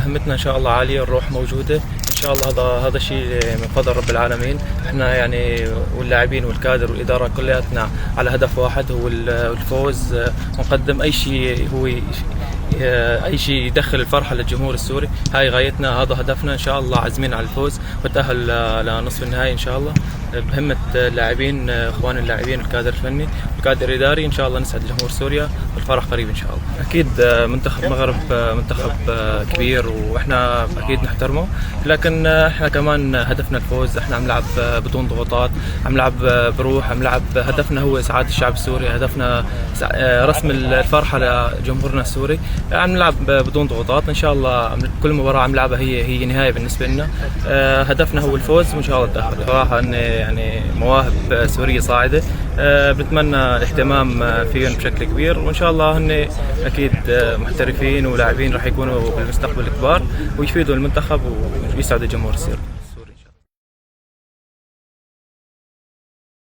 همتنا ان شاء الله عاليه، الروح موجوده ان شاء الله. هذا شيء من فضل رب العالمين. احنا يعني واللاعبين والكادر والاداره كلياتنا على هدف واحد، هو الفوز، ونقدم اي شيء اي شيء يدخل الفرحه للجمهور السوري. هاي غايتنا، هذا هدفنا ان شاء الله. عازمين على الفوز والتاهل لنصف النهائي ان شاء الله، بهمه اللاعبين، اخوان اللاعبين والكادر الفني والكادر الاداري. ان شاء الله نسعد جمهور سوريا والفرح قريب ان شاء الله. اكيد منتخب المغرب منتخب كبير واحنا اكيد نحترمه، لكن احنا كمان هدفنا الفوز. احنا عم نلعب بدون ضغوطات، عم نلعب بروح، عم نلعب هدفنا هو اسعاد الشعب السوري، هدفنا رسم الفرحه لجمهورنا السوري. عم نلعب بدون ضغوطات ان شاء الله. كل مباراه عم نلعبها هي نهايه بالنسبه لنا. هدفنا هو الفوز وان شاء الله التاهل. صراحه ان يعني مواهب سوريه صاعده، بنتمنى الاهتمام فيهم بشكل كبير، وان شاء الله هن اكيد محترفين ولاعبين راح يكونوا بالمستقبل كبار ويفيدوا المنتخب ويسعدوا الجمهور السوري.